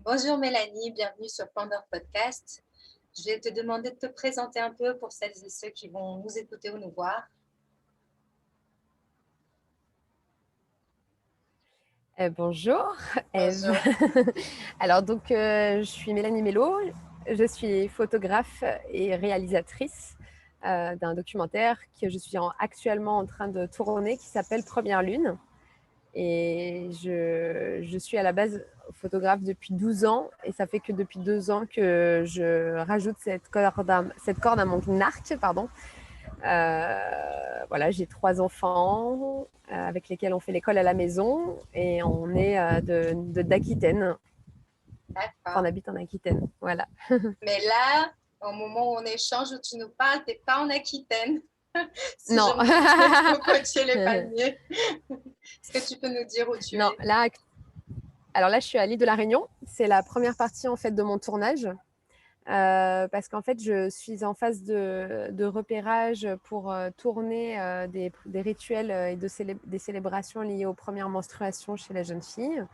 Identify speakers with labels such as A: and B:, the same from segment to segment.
A: Bonjour Mélanie, bienvenue sur Pandore Podcast. Je vais te demander de te présenter un peu pour celles et ceux qui vont nous écouter ou nous voir.
B: Bonjour Ève.
A: Bonjour.
B: Alors donc je suis Mélanie Mello, je suis photographe et réalisatrice d'un documentaire que je suis actuellement en train de tourner qui s'appelle Première Lune. Et je suis à la base photographe depuis 12 ans et ça fait que depuis 2 ans que je rajoute cette corde à mon arc, pardon. Voilà, j'ai 3 enfants avec lesquels on fait l'école à la maison et on est d'Aquitaine. Enfin, on
A: D'accord.
B: habite en Aquitaine, voilà.
A: Mais là, au moment où on échange, où tu nous parles, tu n'es pas en Aquitaine, si je
B: Non.
A: me trompe pas trop coacher les palmiers. Est-ce que tu peux nous dire où tu
B: Non,
A: es?
B: là, alors là, je suis à l'île de la Réunion. C'est la première partie en fait de mon tournage. Parce qu'en fait, je suis en phase de repérage pour tourner des rituels et des célébrations liées aux premières menstruations chez la jeune fille.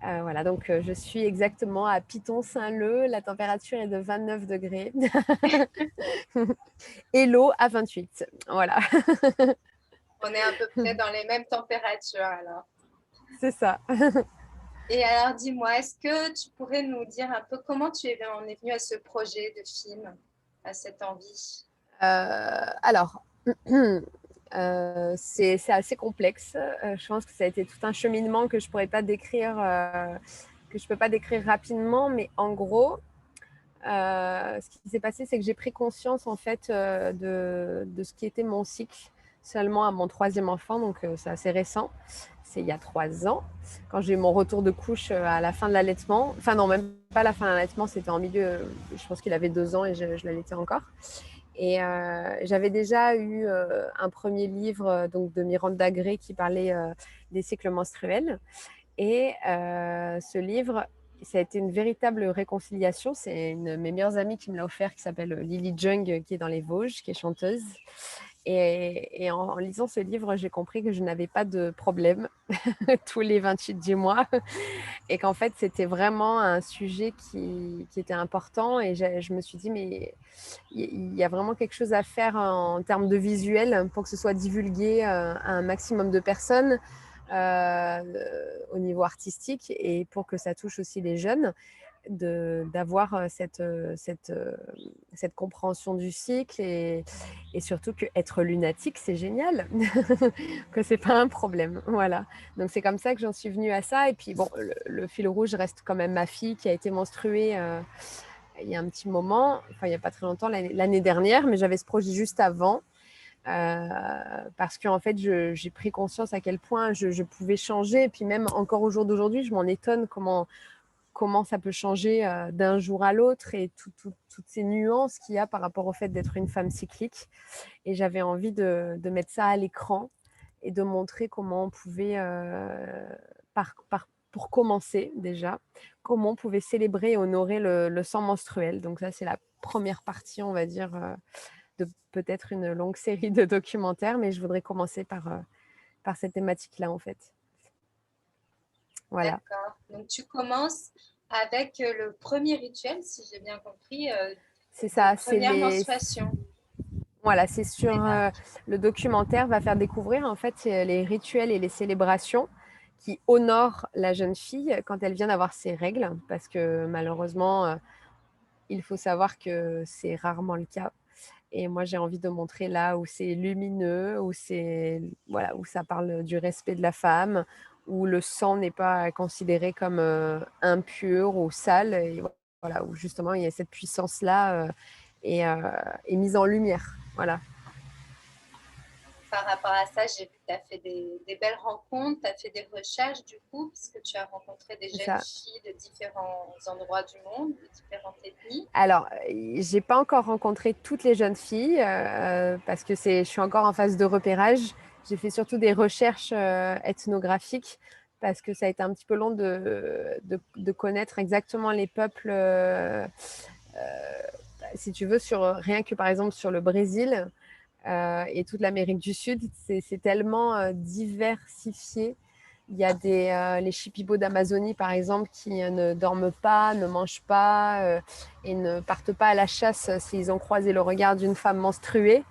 B: Voilà, donc je suis exactement à Piton-Saint-Leu. La température est de 29 degrés et l'eau à 28. Voilà,
A: On est à peu près dans les mêmes températures alors.
B: c'est ça.
A: Et alors, dis-moi, est-ce que tu pourrais nous dire un peu comment en es venu à ce projet de film, à cette envie?
B: Alors, c'est assez complexe. Je pense que ça a été tout un cheminement que je ne pourrais pas décrire, que je peux pas décrire rapidement, mais en gros, ce qui s'est passé, c'est que j'ai pris conscience en fait de ce qui était mon cycle seulement à mon troisième enfant, donc c'est assez récent. C'est il y a 3 ans, quand j'ai eu mon retour de couche à la fin de l'allaitement. Enfin non, même pas la fin de l'allaitement, c'était en milieu, je pense qu'il avait 2 ans et je l'allaitais encore. Et j'avais déjà eu un premier livre donc de Miranda Gray qui parlait des cycles menstruels. Et ce livre, ça a été une véritable réconciliation. C'est une de mes meilleures amies qui me l'a offert, qui s'appelle Lily Jung, qui est dans les Vosges, qui est chanteuse. Et en lisant ce livre, j'ai compris que je n'avais pas de problème tous les 28 du mois et qu'en fait, c'était vraiment un sujet qui était important. Et je me suis dit, mais il y a vraiment quelque chose à faire en termes de visuel pour que ce soit divulgué à un maximum de personnes au niveau artistique et pour que ça touche aussi les jeunes, d'avoir cette compréhension du cycle et surtout que être lunatique, c'est génial, que c'est pas un problème. Voilà. Donc c'est comme ça que j'en suis venue à ça. Et puis bon, le fil rouge reste quand même ma fille qui a été menstruée il y a un petit moment, enfin il n'y a pas très longtemps, l'année dernière, mais j'avais ce projet juste avant. Parce qu'en fait, j'ai pris conscience à quel point je pouvais changer. Et puis même encore au jour d'aujourd'hui, je m'en étonne comment ça peut changer d'un jour à l'autre et toutes ces nuances qu'il y a par rapport au fait d'être une femme cyclique. Et j'avais envie de mettre ça à l'écran et de montrer comment on pouvait, pour commencer déjà, comment on pouvait célébrer et honorer le sang menstruel. Donc ça, c'est la première partie, on va dire, de peut-être une longue série de documentaires, mais je voudrais commencer par cette thématique-là, en fait. Voilà.
A: D'accord. Donc, tu commences avec le premier rituel, si j'ai bien compris,
B: C'est
A: des
B: ça,
A: premières menstruations.
B: voilà, c'est sur
A: C'est là.
B: le documentaire va faire découvrir en fait les rituels et les célébrations qui honorent la jeune fille quand elle vient d'avoir ses règles, parce que malheureusement, il faut savoir que c'est rarement le cas. Et moi, j'ai envie de montrer là où c'est lumineux, où c'est voilà, où ça parle du respect de la femme, où le sang n'est pas considéré comme impur ou sale, et voilà, où justement il y a cette puissance-là et, euh, est mise en lumière. Voilà.
A: Par rapport à ça, j'ai vu que tu as fait des belles rencontres, tu as fait des recherches du coup, puisque tu as rencontré des
B: C'est
A: jeunes
B: ça.
A: filles de différents endroits du monde, de différentes ethnies.
B: Alors, j'ai pas encore rencontré toutes les jeunes filles parce que je suis encore en phase de repérage. J'ai fait surtout des recherches ethnographiques parce que ça a été un petit peu long de connaître exactement les peuples, si tu veux, rien que par exemple sur le Brésil et toute l'Amérique du Sud, c'est tellement diversifié. Il y a les chipibos d'Amazonie, par exemple, qui ne dorment pas, ne mangent pas et ne partent pas à la chasse s'ils ont croisé le regard d'une femme menstruée.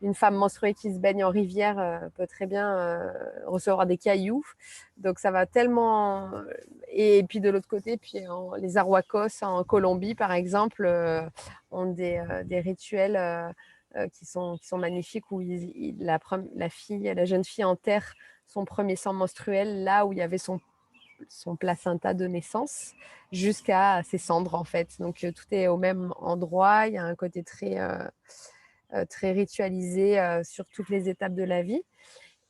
B: Une femme menstruée qui se baigne en rivière peut très bien recevoir des cailloux. Donc ça va tellement. Et puis de l'autre côté, les Arhuacos en Colombie, par exemple, ont des rituels qui sont magnifiques où la jeune fille enterre son premier sang menstruel là où il y avait son placenta de naissance jusqu'à ses cendres en fait. Donc tout est au même endroit. Il y a un côté très ritualisé sur toutes les étapes de la vie.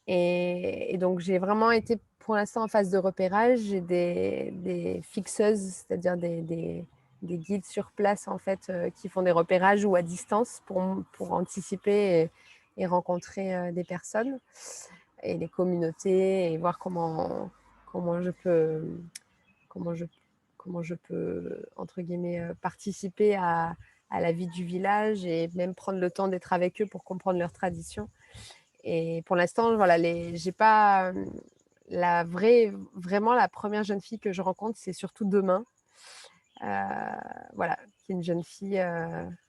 B: Et donc, j'ai vraiment été pour l'instant en phase de repérage. J'ai des fixeuses, c'est-à-dire des guides sur place en fait, qui font des repérages ou à distance pour anticiper et rencontrer des personnes et les communautés et voir comment je peux entre guillemets participer à la vie du village et même prendre le temps d'être avec eux pour comprendre leurs traditions. Et pour l'instant, voilà, j'ai pas vraiment la première jeune fille que je rencontre, c'est surtout demain. Voilà, qui est une jeune fille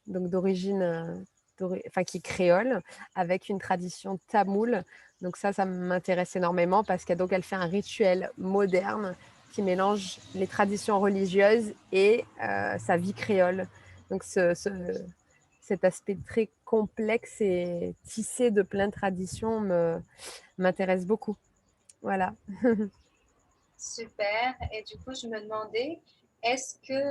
B: donc d'origine, qui est créole, avec une tradition tamoule. Donc ça m'intéresse énormément parce qu'elle fait un rituel moderne qui mélange les traditions religieuses et sa vie créole. Donc cet aspect très complexe et tissé de plein de traditions m'intéresse beaucoup. Voilà.
A: Super. Et du coup, je me demandais, est-ce que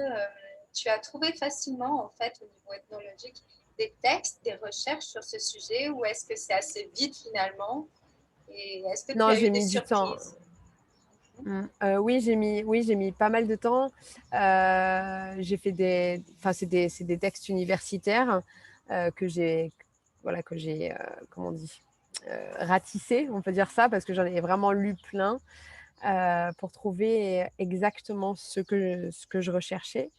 A: tu as trouvé facilement, en fait, au niveau ethnologique, des textes, des recherches sur ce sujet, ou est-ce que c'est assez vite finalement? Et est-ce que tu
B: Non,
A: as eu
B: j'ai
A: des
B: mis du temps.
A: surprises?
B: Oui, j'ai mis pas mal de temps. J'ai fait c'est des textes universitaires que j'ai, voilà, comment on dit, ratissé, on peut dire ça, parce que j'en ai vraiment lu plein pour trouver exactement ce que je recherchais.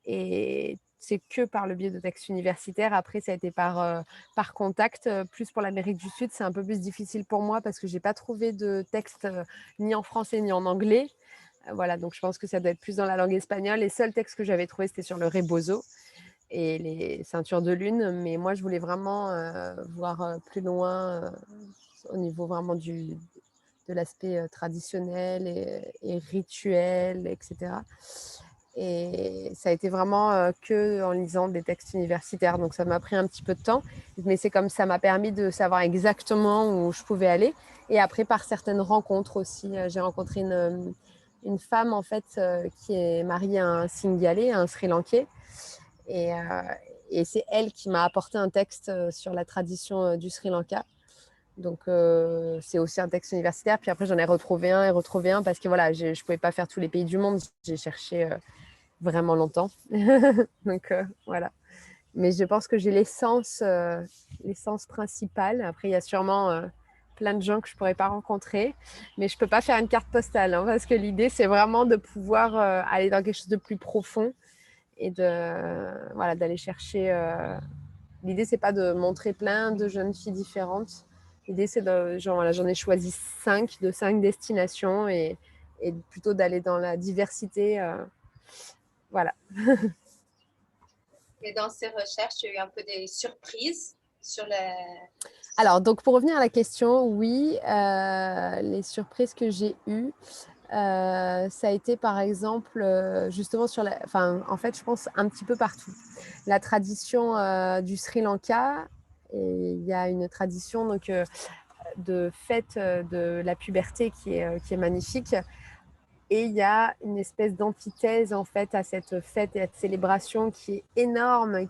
B: Et c'est que par le biais de textes universitaires. Après, ça a été par contact. Plus pour l'Amérique du Sud, c'est un peu plus difficile pour moi parce que je n'ai pas trouvé de texte ni en français ni en anglais. Voilà, donc je pense que ça doit être plus dans la langue espagnole. Les seuls textes que j'avais trouvés, c'était sur le rebozo et les ceintures de lune. Mais moi, je voulais vraiment voir plus loin au niveau vraiment de l'aspect traditionnel et rituel, etc. Et ça a été vraiment que en lisant des textes universitaires. Donc ça m'a pris un petit peu de temps, mais c'est comme ça m'a permis de savoir exactement où je pouvais aller. Et après, par certaines rencontres aussi, j'ai rencontré une femme en fait qui est mariée à un Singalais, un Sri Lankais. Et c'est elle qui m'a apporté un texte sur la tradition du Sri Lanka. Donc, c'est aussi un texte universitaire. Puis après, j'en ai retrouvé un parce que voilà, je ne pouvais pas faire tous les pays du monde. J'ai cherché vraiment longtemps. Donc, voilà. Mais je pense que j'ai l'essence principale. Après, il y a sûrement plein de gens que je ne pourrais pas rencontrer. Mais je ne peux pas faire une carte postale parce que l'idée, c'est vraiment de pouvoir aller dans quelque chose de plus profond et d'aller chercher. L'idée, c'est pas de montrer plein de jeunes filles différentes. L'idée, c'est j'en ai choisi 5 de 5 destinations et plutôt d'aller dans la diversité. Voilà.
A: Et dans ces recherches, tu as eu un peu des surprises sur la...
B: Alors, donc pour revenir à la question, oui, les surprises que j'ai eues, ça a été par exemple justement en fait, je pense un petit peu partout. La tradition du Sri Lanka, et il y a une tradition donc de fête de la puberté qui est magnifique. Et il y a une espèce d'antithèse en fait à cette fête et à cette célébration qui est énorme,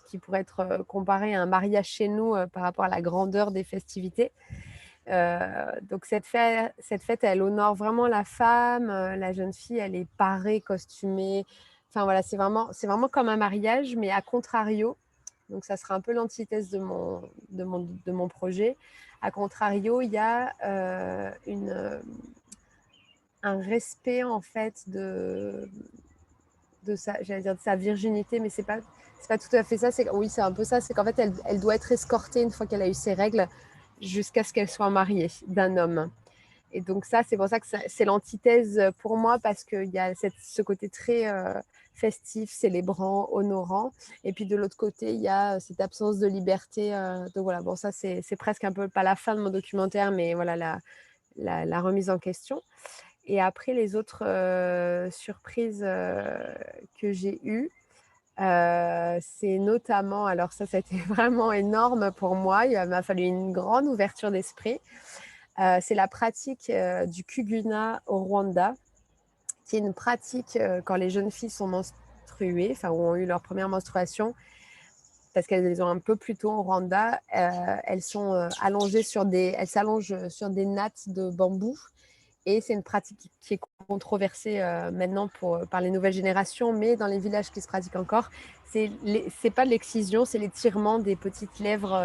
B: qui pourrait être comparée à un mariage chez nous par rapport à la grandeur des festivités. Donc cette fête, elle honore vraiment la femme, la jeune fille, elle est parée, costumée. Enfin voilà, c'est vraiment comme un mariage, mais à contrario. Donc ça sera un peu l'antithèse de mon projet. À contrario, il y a un respect en fait de sa virginité, mais c'est pas tout à fait ça. Oui, c'est un peu ça. C'est qu'en fait, elle doit être escortée une fois qu'elle a eu ses règles jusqu'à ce qu'elle soit mariée d'un homme. Et donc ça, c'est pour ça que c'est l'antithèse pour moi, parce qu'il y a ce côté très festif, célébrant, honorant. Et puis de l'autre côté, il y a cette absence de liberté. Donc voilà, bon, ça, c'est presque un peu, pas la fin de mon documentaire, mais voilà la remise en question. Et après, les autres surprises que j'ai eues, c'est notamment, alors ça a été vraiment énorme pour moi, il m'a fallu une grande ouverture d'esprit. C'est la pratique du kuguna au Rwanda, qui est une pratique quand les jeunes filles sont menstruées, enfin, ou ont eu leur première menstruation, parce qu'elles les ont un peu plus tôt au Rwanda. Elles sont allongées elles s'allongent sur des nattes de bambou. Et c'est une pratique qui est controversée maintenant par les nouvelles générations, mais dans les villages qui se pratiquent encore, c'est pas de l'excision, c'est l'étirement des petites lèvres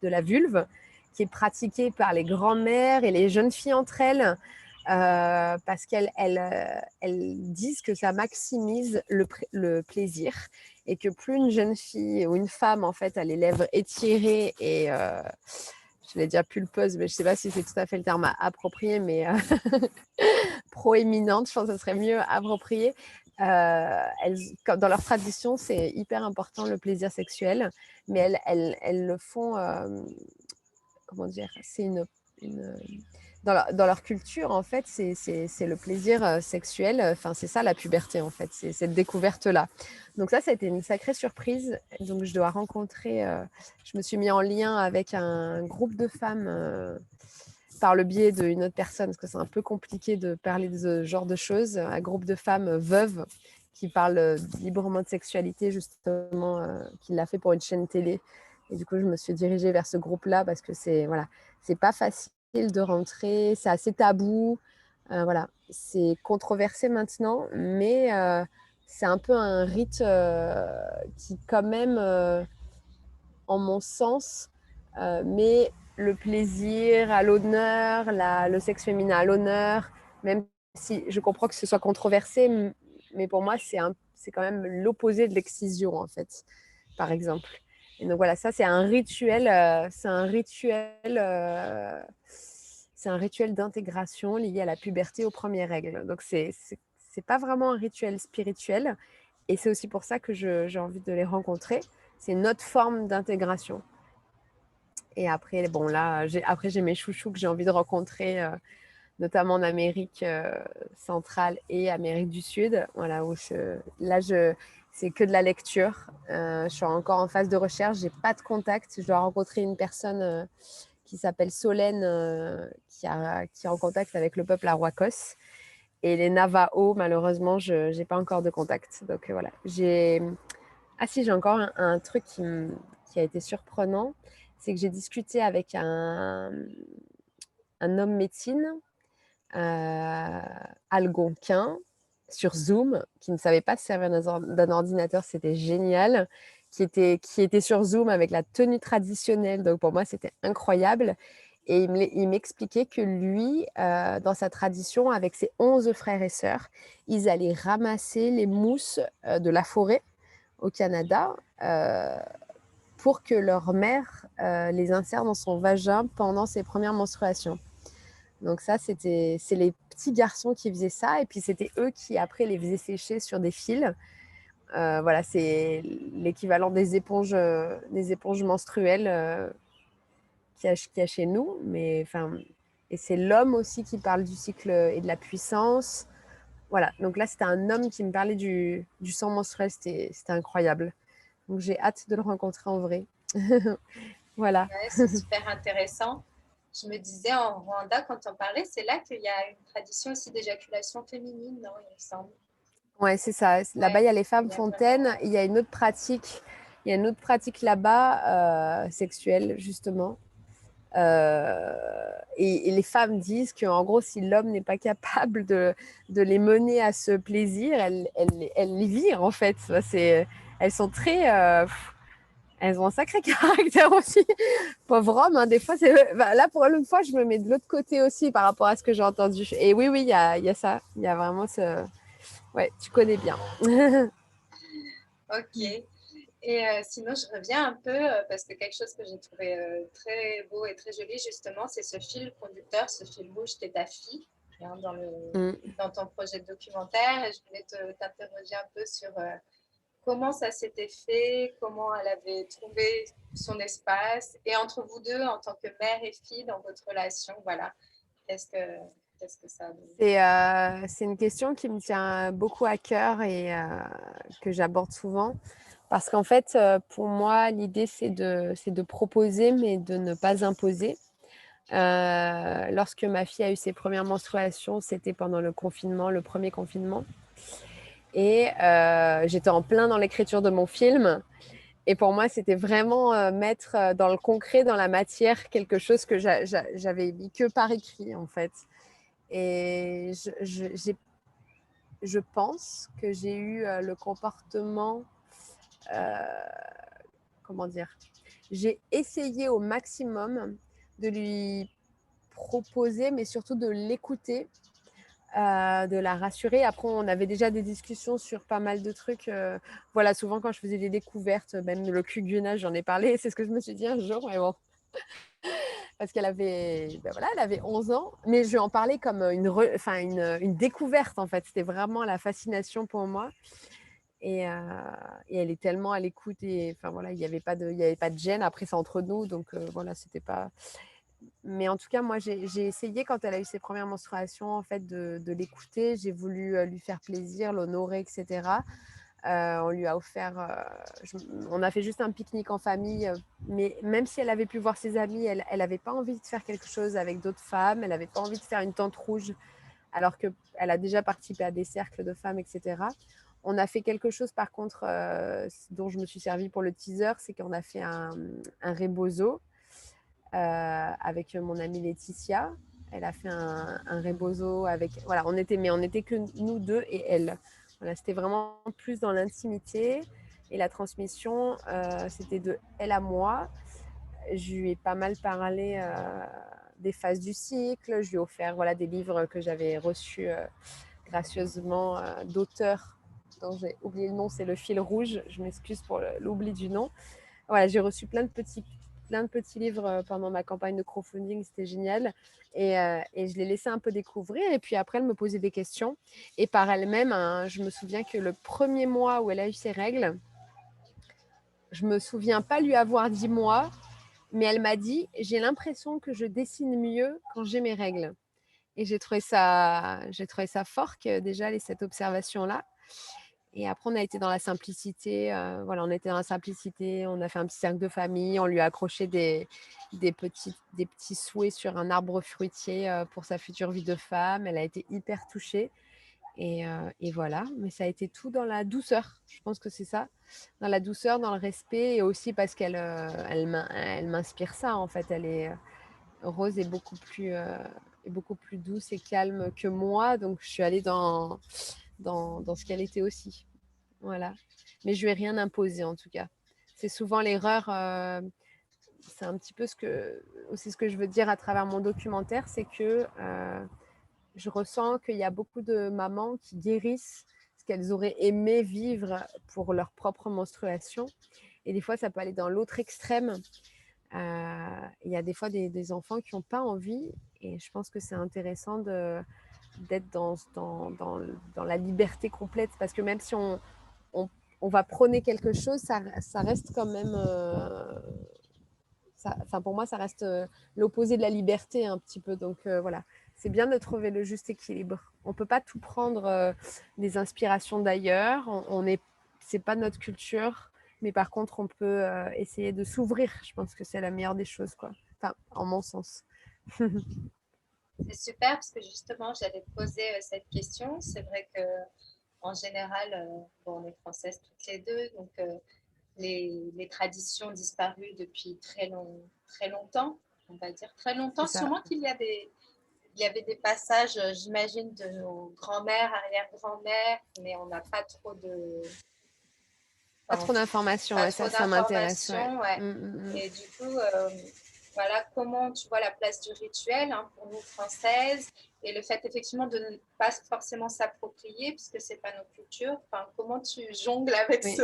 B: de la vulve, qui est pratiquée par les grands-mères et les jeunes filles entre elles, parce qu'elles disent que ça maximise le plaisir, et que plus une jeune fille ou une femme en fait a les lèvres étirées et je vais dire pulpeuse, mais je ne sais pas si c'est tout à fait le terme approprié, mais proéminente, je pense que ce serait mieux approprié. Dans leur tradition, c'est hyper important le plaisir sexuel, mais elles le font, comment dire, c'est dans leur culture, en fait, c'est le plaisir sexuel. Enfin, c'est ça la puberté, en fait, c'est cette découverte-là. Donc ça a été une sacrée surprise. Donc je dois rencontrer, je me suis mis en lien avec un groupe de femmes par le biais d'une autre personne, parce que c'est un peu compliqué de parler de ce genre de choses. Un groupe de femmes veuves qui parlent librement de sexualité, justement, qui l'a fait pour une chaîne télé. Et du coup, je me suis dirigée vers ce groupe-là parce que c'est pas facile de rentrer, c'est assez tabou. Voilà, c'est controversé maintenant, mais c'est un peu un rite qui, quand même, en mon sens, met le plaisir à l'honneur, le sexe féminin à l'honneur, même si je comprends que ce soit controversé, mais pour moi, c'est quand même l'opposé de l'excision, en fait, par exemple. Et donc voilà, ça, c'est un rituel, c'est un rituel d'intégration lié à la puberté, aux premières règles. Donc, c'est pas vraiment un rituel spirituel. Et c'est aussi pour ça que j'ai envie de les rencontrer. C'est une autre forme d'intégration. Et après, bon, là, j'ai mes chouchous que j'ai envie de rencontrer, notamment en Amérique centrale et Amérique du Sud. Voilà, c'est que de la lecture. Je suis encore en phase de recherche, j'ai pas de contact. Je dois rencontrer une personne qui s'appelle Solène, qui est en contact avec le peuple Arhuacos. Et les Navajos, malheureusement, je n'ai pas encore de contact. Donc voilà. Ah si, j'ai encore un truc qui a été surprenant. C'est que j'ai discuté avec un homme médecine algonquin sur Zoom, qui ne savait pas se servir d'un ordinateur. C'était génial. Qui était sur Zoom avec la tenue traditionnelle. Donc pour moi, c'était incroyable. Et il m'expliquait que lui, dans sa tradition, avec ses 11 frères et sœurs, ils allaient ramasser les mousses de la forêt au Canada pour que leur mère les insère dans son vagin pendant ses premières menstruations. Donc ça, c'est les petits garçons qui faisaient ça, et puis c'était eux qui après les faisaient sécher sur des fils. Voilà, c'est l'équivalent des éponges menstruelles qu'il y a chez nous, mais enfin, et c'est l'homme aussi qui parle du cycle et de la puissance. Voilà, donc là, c'était un homme qui me parlait du sang menstruel, c'était incroyable. Donc j'ai hâte de le rencontrer en vrai. Voilà.
A: Ouais, c'est super intéressant. Je me disais, en Rwanda, quand on parlait, c'est là qu'il y a une tradition aussi d'éjaculation féminine, non, il me semble.
B: Ouais, c'est ça. Là-bas, il y a les femmes fontaines.
A: Vraiment...
B: Il y a une autre pratique. Il y a une autre pratique là-bas, sexuelle, justement. Et les femmes disent qu'en gros, si l'homme n'est pas capable de les mener à ce plaisir, elles les virent, en fait. Elles sont très... elles ont un sacré caractère aussi. Pauvre homme, hein, des fois, là, pour une fois, je me mets de l'autre côté aussi par rapport à ce que j'ai entendu. Et oui, il y a ça. Il y a vraiment ce... Ouais, tu connais bien.
A: Ok. Et sinon, je reviens un peu parce que quelque chose que j'ai trouvé très beau et très joli, justement, c'est ce fil conducteur, ce fil rouge, t'es ta fille, hein,
B: Mm.
A: dans ton projet de documentaire. Et je voulais t'interroger un peu sur comment ça s'était fait, comment elle avait trouvé son espace, et entre vous deux, en tant que mère et fille, dans votre relation, voilà, qu'est-ce que, qu'est-ce que ça a donné?
B: C'est une question qui me tient beaucoup à cœur et que j'aborde souvent. Parce qu'en fait, pour moi, l'idée, c'est de proposer, mais de ne pas imposer. Lorsque ma fille a eu ses premières menstruations, c'était pendant le confinement, le premier confinement. Et j'étais en plein dans l'écriture de mon film. Et pour moi, c'était vraiment mettre dans le concret, dans la matière, quelque chose que j'avais mis que par écrit, en fait. Et je pense que j'ai eu le comportement, euh, comment dire, j'ai essayé au maximum de lui proposer, mais surtout de l'écouter, de la rassurer. Après, on avait déjà des discussions sur pas mal de trucs. Voilà, souvent quand je faisais des découvertes, même le cugunage, j'en ai parlé. C'est ce que je me suis dit un jour, mais bon, parce qu'elle avait, ben voilà, elle avait 11 ans, mais je lui en parlais comme une découverte en fait. C'était vraiment la fascination pour moi. Et elle est tellement à l'écoute et enfin voilà, il y avait pas de gêne. Après, c'est entre nous, donc voilà, c'était pas. Mais en tout cas, moi, j'ai essayé quand elle a eu ses premières menstruations, en fait, de l'écouter. J'ai voulu lui faire plaisir, l'honorer, etc. On lui a offert, on a fait juste un pique-nique en famille, mais même si elle avait pu voir ses amis, elle n'avait pas envie de faire quelque chose avec d'autres femmes, elle n'avait pas envie de faire une tente rouge, alors qu'elle a déjà participé à des cercles de femmes, etc. On a fait quelque chose, par contre, dont je me suis servie pour le teaser, c'est qu'on a fait un rebozo avec mon amie Laetitia. Elle a fait un rebozo avec. Voilà, mais on était que nous deux et elle. Voilà, c'était vraiment plus dans l'intimité et la transmission, c'était de elle à moi. Je lui ai pas mal parlé des phases du cycle. Je lui ai offert voilà, des livres que j'avais reçus gracieusement d'auteurs dont j'ai oublié le nom, c'est Le Fil Rouge. Je m'excuse pour l'oubli du nom. Voilà, j'ai reçu plein de petits livres pendant ma campagne de crowdfunding, c'était génial. Et je l'ai laissé un peu découvrir. Et puis après, elle me posait des questions. Et par elle-même, hein, je me souviens que le premier mois où elle a eu ses règles, je me souviens pas lui avoir dit moi, mais elle m'a dit, j'ai l'impression que je dessine mieux quand j'ai mes règles. Et j'ai trouvé ça fort que déjà elle ait cette observation-là. Et après, on a été dans la simplicité. Voilà, on était dans la simplicité. On a fait un petit cercle de famille. On lui a accroché des petits souhaits sur un arbre fruitier pour sa future vie de femme. Elle a été hyper touchée. Et voilà, mais ça a été tout dans la douceur. Je pense que c'est ça. Dans la douceur, dans le respect. Et aussi parce elle m'inspire ça, en fait. Rose est beaucoup plus douce et calme que moi. Donc, je suis allée dans ce qu'elle était aussi. Voilà. Mais je lui ai rien imposé en tout cas. C'est souvent l'erreur. C'est un petit peu aussi ce que je veux dire à travers mon documentaire, c'est que je ressens qu'il y a beaucoup de mamans qui guérissent ce qu'elles auraient aimé vivre pour leur propre menstruation. Et des fois, ça peut aller dans l'autre extrême. Il y a des fois des enfants qui n'ont pas envie. Et je pense que c'est intéressant d'être dans la liberté complète. Parce que même si on, on va prôner quelque chose, ça reste quand même. Pour moi, ça reste l'opposé de la liberté un petit peu. Donc voilà, c'est bien de trouver le juste équilibre. On ne peut pas tout prendre des inspirations d'ailleurs. C'est pas notre culture, mais par contre, on peut essayer de s'ouvrir. Je pense que c'est la meilleure des choses, quoi. Enfin, en mon sens.
A: C'est super parce que justement, j'allais te poser cette question. C'est vrai que en général, bon, on est françaises toutes les deux, donc les traditions disparues depuis très longtemps, on va dire très longtemps.
B: C'est ça.
A: Sûrement il y avait des passages, j'imagine, de nos grands-mères, arrière-grand-mères, mais on n'a pas trop de,
B: Pas
A: enfin,
B: trop d'informations,
A: pas
B: ouais,
A: trop
B: ça m'intéresse. Ouais.
A: d'informations, ouais. Et du coup, voilà comment tu vois la place du rituel hein, pour nous françaises et le fait effectivement de ne pas forcément s'approprier, puisque ce n'est pas nos cultures. Enfin, comment tu jongles avec
B: Oui.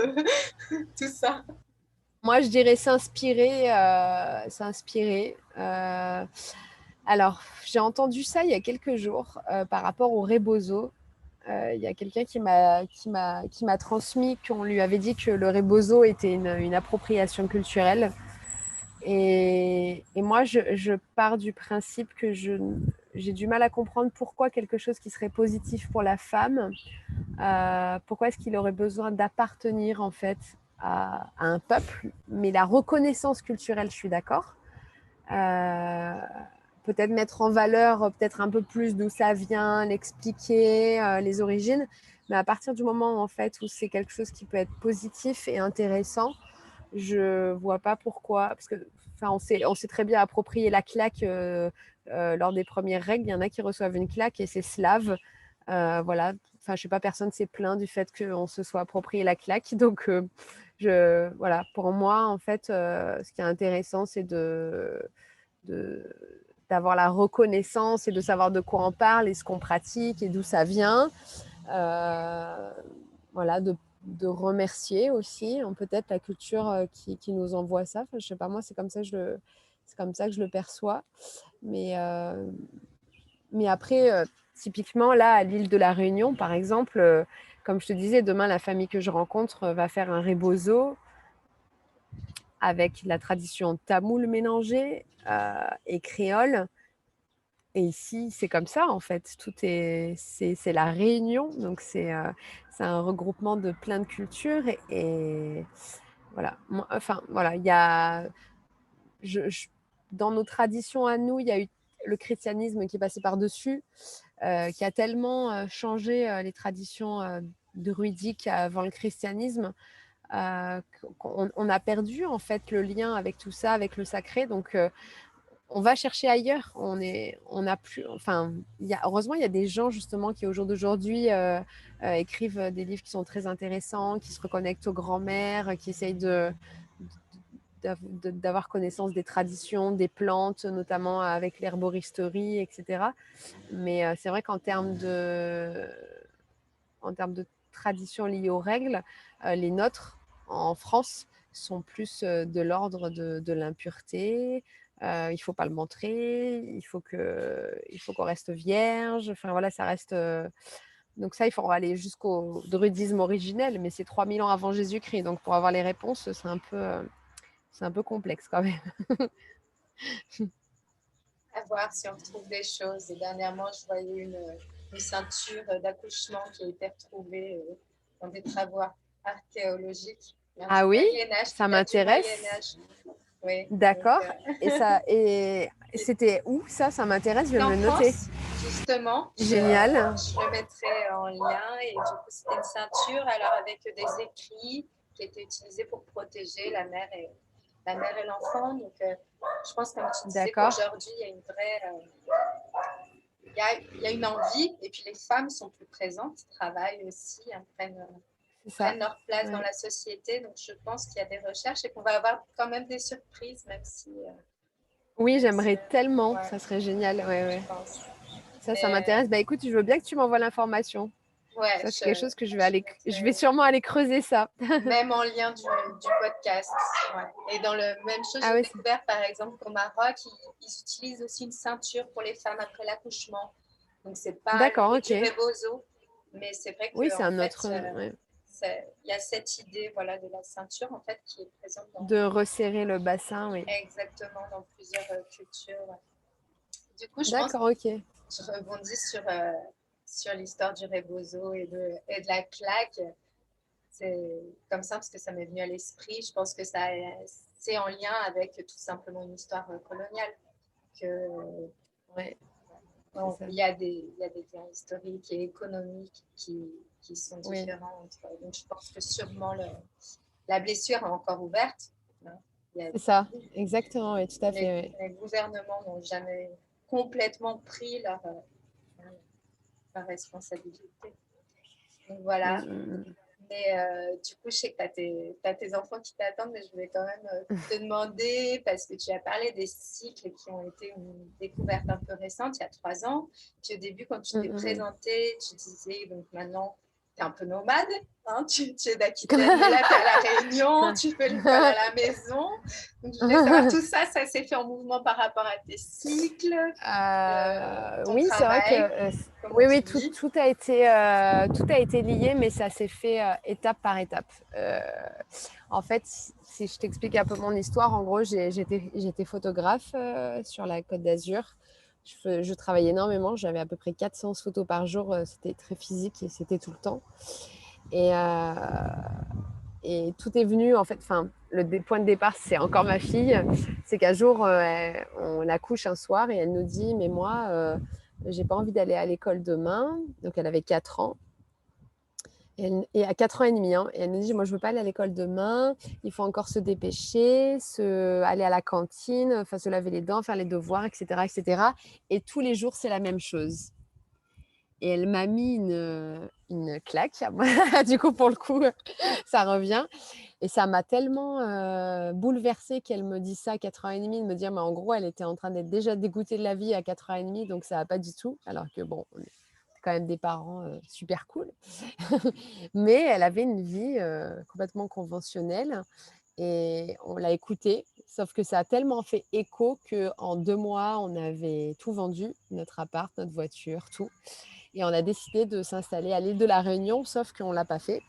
A: tout ça?
B: Moi, je dirais s'inspirer. S'inspirer. Alors, j'ai entendu ça il y a quelques jours par rapport au rebozo. Il y a quelqu'un qui m'a transmis qu'on lui avait dit que le rebozo était une appropriation culturelle. Et moi, je pars du principe que j'ai du mal à comprendre pourquoi quelque chose qui serait positif pour la femme, pourquoi est-ce qu'il aurait besoin d'appartenir en fait à un peuple. Mais la reconnaissance culturelle, je suis d'accord. Peut-être mettre en valeur peut-être un peu plus d'où ça vient, l'expliquer, les origines. Mais à partir du moment en fait où c'est quelque chose qui peut être positif et intéressant, je vois pas pourquoi. Parce que enfin, on s'est très bien approprié la claque lors des premières règles. Il y en a qui reçoivent une claque et c'est slave. Voilà. Enfin, je sais pas, personne s'est plaint du fait qu'on se soit approprié la claque. Donc, voilà. Pour moi, en fait, ce qui est intéressant, c'est de d'avoir la reconnaissance et de savoir de quoi on parle et ce qu'on pratique et d'où ça vient. Voilà, de remercier aussi peut-être la culture qui nous envoie ça. Enfin, je sais pas, moi, c'est comme ça que je le perçois. Mais après, typiquement, là, à l'île de la Réunion, par exemple, comme je te disais, demain, la famille que je rencontre va faire un rebozo avec la tradition tamoule mélangée et créole. Et ici, c'est comme ça, en fait. C'est la Réunion. Donc, c'est un regroupement de plein de cultures. Et voilà. Enfin, voilà. Il y a, dans nos traditions à nous, il y a eu le christianisme qui est passé par-dessus, qui a tellement changé les traditions druidiques avant le christianisme. On a perdu en fait le lien avec tout ça, avec le sacré. Donc, on va chercher ailleurs. On a plus. Enfin, heureusement, il y a des gens justement qui au jour d'aujourd'hui écrivent des livres qui sont très intéressants, qui se reconnectent aux grands-mères, qui essayent d'avoir connaissance des traditions, des plantes, notamment avec l'herboristerie, etc. Mais c'est vrai en termes de traditions liées aux règles, les nôtres en France sont plus de l'ordre de l'impureté. Il ne faut pas le montrer, il faut qu'on reste vierge. Enfin voilà, ça reste. Donc ça, il faut aller jusqu'au druidisme originel, mais c'est 3000 ans avant Jésus-Christ. Donc pour avoir les réponses, c'est un peu complexe quand même.
A: À voir si on retrouve des choses. Et dernièrement, je voyais une ceinture d'accouchement qui a été retrouvée dans des travaux archéologiques.
B: Ah
A: Du
B: oui,
A: Moyen Âge, qui
B: ça
A: date du
B: m'intéresse.
A: Moyen Âge. Oui, donc,
B: D'accord. Et c'était où ça? Ça m'intéresse, je vais
A: c'était
B: me
A: en
B: le noter.
A: France, justement.
B: Génial.
A: Je le mettrai en lien. Et du coup, c'était une ceinture alors avec des écrits qui étaient utilisés pour protéger la mère et l'enfant. Donc, je pense, comme tu disais,
B: D'accord.
A: qu'aujourd'hui, il y a une vraie il y a une envie, et puis les femmes sont plus présentes, travaillent aussi, hein,
B: C'est ça.
A: prennent leur place dans
B: Ouais.
A: la société. Donc, je pense qu'il y a des recherches et qu'on va avoir quand même des surprises,
B: Oui,
A: même si
B: j'aimerais tellement.
A: ouais,
B: Ça serait génial. Ouais,
A: je
B: ouais.
A: pense.
B: Ça
A: Mais
B: m'intéresse. Bah écoute, je veux bien que tu m'envoies l'information.
A: ouais,
B: Ça, c'est quelque chose que
A: je
B: je vais
A: mettrai
B: sûrement aller creuser ça.
A: même en lien du podcast. Ouais. Et dans le même chose,
B: Ah
A: j'ai
B: ouais,
A: découvert par exemple qu'au Maroc, ils utilisent aussi une ceinture pour les femmes après l'accouchement. Donc, c'est pas le
B: d'accord,
A: but du
B: ok.
A: rebozo, mais c'est vrai
B: Oui, c'est
A: qu'en
B: un
A: fait,
B: autre. Ouais.
A: il y a cette idée voilà, de la ceinture en fait, qui est présente
B: De resserrer le bassin, oui.
A: exactement dans plusieurs cultures. Ouais. Du coup, je pense
B: D'accord, ok.
A: je rebondis sur l'histoire du rebozo et de la claque. C'est comme ça parce que ça m'est venu à l'esprit. Je pense que c'est en lien avec tout simplement une histoire coloniale. Que,
B: Ouais, c'est
A: bon,
B: ça.
A: il y a des liens historiques et économiques qui sont
B: Oui,
A: différents. Donc, je pense que sûrement la blessure est encore ouverte. Hein. Il y a,
B: c'est ça. Exactement, oui, tout à fait. Ouais.
A: les gouvernements n'ont jamais complètement pris leur responsabilité. Donc
B: Mm,
A: voilà.
B: mm, mm.
A: Mais du coup, je sais que tu as tes enfants qui t'attendent, mais je voulais quand même te demander, parce que tu as parlé des cycles qui ont été une découverte un peu récente, il y a 3 ans. Puis au début, quand tu t'es présenté, tu disais, donc maintenant, tu es un peu nomade, hein, tu es d'Aquitaine, mais là, tu es à La Réunion, tu fais l'école à la maison. Donc, je voulais savoir, tout ça, ça s'est fait en mouvement par rapport à tes cycles, ton
B: Oui, c'est vrai que
A: travail, comment
B: oui,
A: tu
B: oui,
A: vis.
B: tout a été lié, mais ça s'est fait étape par étape. En fait, si je t'explique un peu mon histoire, en gros, j'étais photographe sur la Côte d'Azur. Je travaillais énormément, j'avais à peu près 400 photos par jour, c'était très physique et c'était tout le temps. Et, euh, et tout est venu, en fait, enfin, point de départ, c'est encore ma fille. C'est qu'un jour, on la couche un soir et elle nous dit, mais moi, j'ai pas envie d'aller à l'école demain. Donc, elle avait 4 ans. Et à 4 ans et demi, hein, et elle nous dit, moi, je veux pas aller à l'école demain. Il faut encore se dépêcher, aller à la cantine, enfin, se laver les dents, faire les devoirs, etc., etc. Et tous les jours, c'est la même chose. Et elle m'a mis une claque. Du coup, pour le coup, ça revient. Et ça m'a tellement bouleversée qu'elle me dise ça à 4 ans et demi, de me dire, mais en gros, elle était en train d'être déjà dégoûtée de la vie à 4 ans et demi, donc ça va pas du tout. Alors que bon, on est quand même des parents super cool. Mais elle avait une vie complètement conventionnelle et on l'a écoutée. Sauf que ça a tellement fait écho qu'en 2 mois, on avait tout vendu, notre appart, notre voiture, tout. Et on a décidé de s'installer à l'île de la Réunion, sauf qu'on ne l'a pas fait.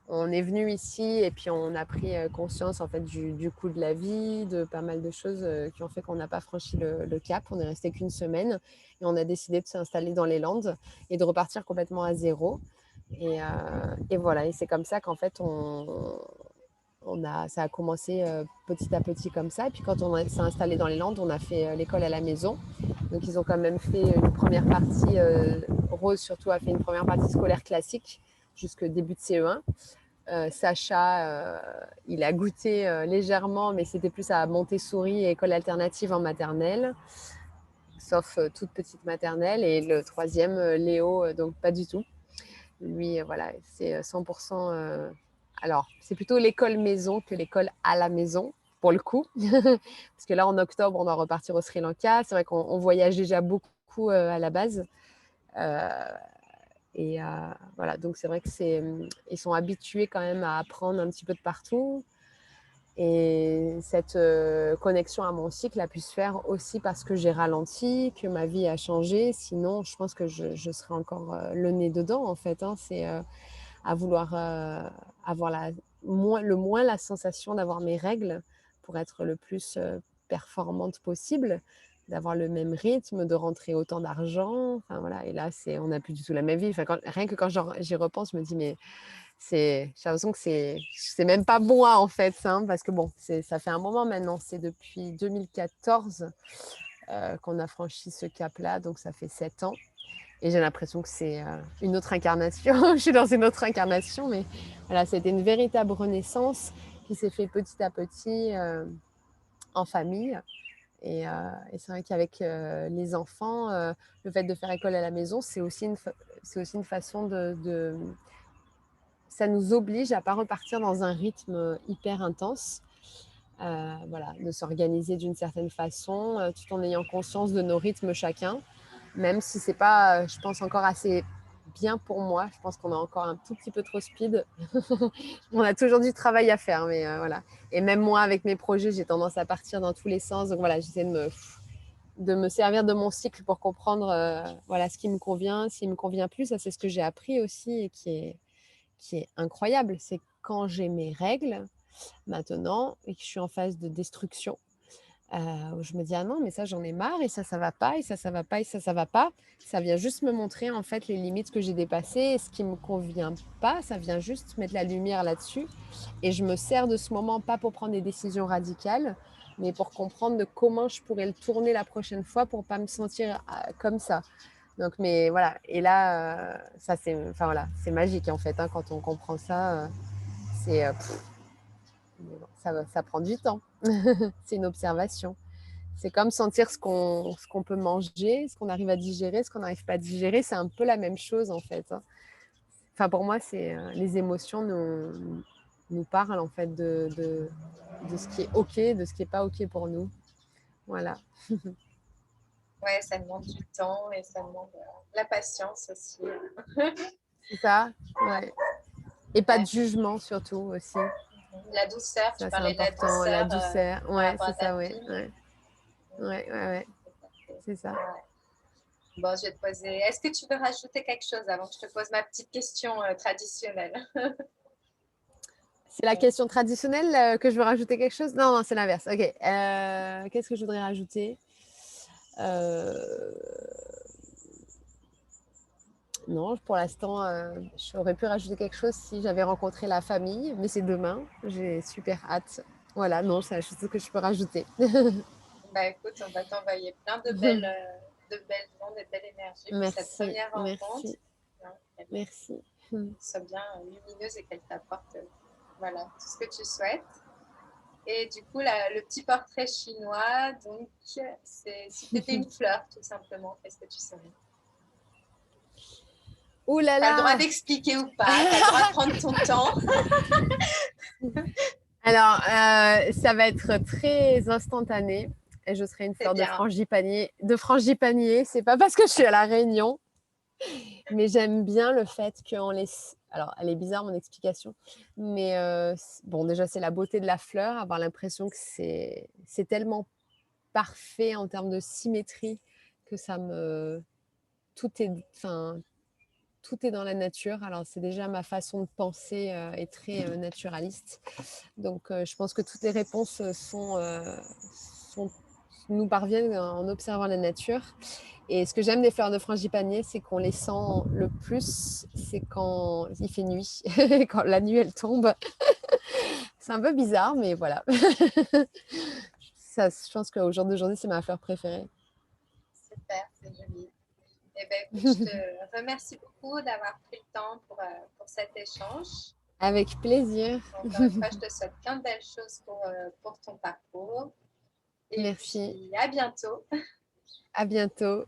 B: On est venu ici et puis on a pris conscience en fait du coût de la vie, de pas mal de choses qui ont fait qu'on n'a pas franchi le cap. On est resté qu'une semaine et on a décidé de s'installer dans les Landes et de repartir complètement à zéro. Et voilà, et c'est comme ça qu'en fait ça a commencé petit à petit comme ça. Et puis quand s'est installé dans les Landes, on a fait l'école à la maison. Donc ils ont quand même fait une première partie, Rose surtout a fait une première partie scolaire classique jusque début de CE1. Sacha, il a goûté légèrement, mais c'était plus à Montessori et école alternative en maternelle, sauf toute petite maternelle. Et le troisième, Léo, donc pas du tout. Lui, voilà, c'est 100%. Alors, c'est plutôt l'école maison que l'école à la maison, pour le coup. Parce que là, en octobre, on doit repartir au Sri Lanka. C'est vrai qu'on voyage déjà beaucoup à la base. Euh, voilà, donc c'est vrai que ils sont habitués quand même à apprendre un petit peu de partout. Et cette connexion à mon cycle a pu se faire aussi parce que j'ai ralenti, que ma vie a changé. Sinon, je pense que je serais encore le nez dedans, en fait. Hein. C'est à vouloir avoir le moins la sensation d'avoir mes règles pour être le plus performante possible, d'avoir le même rythme, de rentrer autant d'argent. Enfin, voilà. Et là, on n'a plus du tout la même vie. Enfin, rien que quand j'y repense, je me dis, mais j'ai l'impression que c'est même pas moi en fait, hein, parce que bon, ça fait un moment maintenant, c'est depuis 2014 qu'on a franchi ce cap-là, donc ça fait 7 ans. Et j'ai l'impression que c'est une autre incarnation. Je suis dans une autre incarnation, mais voilà, c'était une véritable renaissance qui s'est fait petit à petit en famille. Et c'est vrai qu'avec les enfants, le fait de faire école à la maison, c'est aussi une façon ça nous oblige à ne pas repartir dans un rythme hyper intense. Voilà, de s'organiser d'une certaine façon, tout en ayant conscience de nos rythmes chacun, même si c'est pas, je pense, encore assez bien pour moi. Je pense qu'on est encore un tout petit peu trop speed. On a toujours du travail à faire, mais voilà. Et même moi, avec mes projets, j'ai tendance à partir dans tous les sens. Donc voilà, j'essaie de me servir de mon cycle pour comprendre voilà, ce qui me convient, ce qui ne me convient plus. Ça, c'est ce que j'ai appris aussi et qui est incroyable. C'est quand j'ai mes règles maintenant et que je suis en phase de destruction, où je me dis ah non mais ça j'en ai marre et ça va pas et ça va pas et ça va pas. Ça vient juste me montrer en fait les limites que j'ai dépassées et ce qui me convient pas. Ça vient juste mettre la lumière là-dessus et je me sers de ce moment pas pour prendre des décisions radicales, mais pour comprendre de comment je pourrais le tourner la prochaine fois pour pas me sentir comme ça. Donc mais voilà, et là ça c'est enfin voilà, c'est magique en fait hein, quand on comprend ça. C'est ça prend du temps. C'est une observation. C'est comme sentir ce qu'on peut manger, ce qu'on arrive à digérer, ce qu'on n'arrive pas à digérer. C'est un peu la même chose en fait. Hein. enfin pour moi, c'est les émotions nous parlent en fait de ce qui est OK, de ce qui n'est pas OK pour nous. Voilà,
A: Ouais, ça demande du temps et ça demande la patience aussi.
B: c'est ça, ouais. Et pas de
A: Ouais.
B: jugement surtout aussi.
A: La douceur, tu
B: Ça, c'est
A: parlais de la
B: important, la
A: douceur
B: douceur.
A: par
B: Ouais,
A: rapport
B: c'est
A: à ta
B: ça, ouais,
A: fille.
B: ouais, ouais, ouais, ouais, c'est ça.
A: Ouais. Bon, je vais te poser. Est-ce que tu veux rajouter quelque chose avant que je te pose ma petite question traditionnelle?
B: C'est la question traditionnelle que je veux rajouter quelque chose? Non, non, c'est l'inverse. Ok. Qu'est-ce que je voudrais rajouter? Euh, Non, pour l'instant, j'aurais pu rajouter quelque chose si j'avais rencontré la famille, mais c'est demain. J'ai super hâte. Voilà, non, c'est la chose que je peux rajouter.
A: Bah écoute, on va t'envoyer plein de belles ondes et de belles énergies pour cette
B: Merci,
A: première rencontre.
B: merci,
A: Hein, qu'elle
B: merci.
A: soit bien lumineuse et qu'elle t'apporte voilà, tout ce que tu souhaites. Et du coup, le petit portrait chinois, donc, c'est si tu étais une fleur, tout simplement, qu'est-ce que tu serais?
B: Ouh là
A: Tu as le droit
B: là!
A: d'expliquer ou pas, tu as le droit de prendre ton temps.
B: Alors, ça va être très instantané. Et je serai une
A: C'est
B: fleur de
A: bien.
B: frangipanier. De frangipanier, c'est pas parce que je suis à La Réunion, mais j'aime bien le fait qu'on laisse. Alors, elle est bizarre mon explication, mais bon, déjà c'est la beauté de la fleur, avoir l'impression que c'est tellement parfait en termes de symétrie que ça me tout est, enfin, tout est dans la nature. Alors, c'est déjà ma façon de penser est très naturaliste. Donc, je pense que toutes les réponses sont nous parviennent en observant la nature. Et ce que j'aime des fleurs de frangipanier, c'est qu'on les sent le plus, c'est quand il fait nuit, quand la nuit elle tombe. C'est un peu bizarre, mais voilà. Ça, je pense qu'au jour d'aujourd'hui, c'est ma fleur préférée.
A: Super, c'est joli. Eh bien, écoute, je te remercie beaucoup d'avoir pris le temps pour cet échange.
B: Avec plaisir.
A: Encore une fois, je te souhaite plein de belles choses pour ton parcours. Et
B: Merci.
A: puis, à bientôt.
B: À bientôt.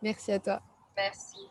B: Merci à toi.
A: Merci.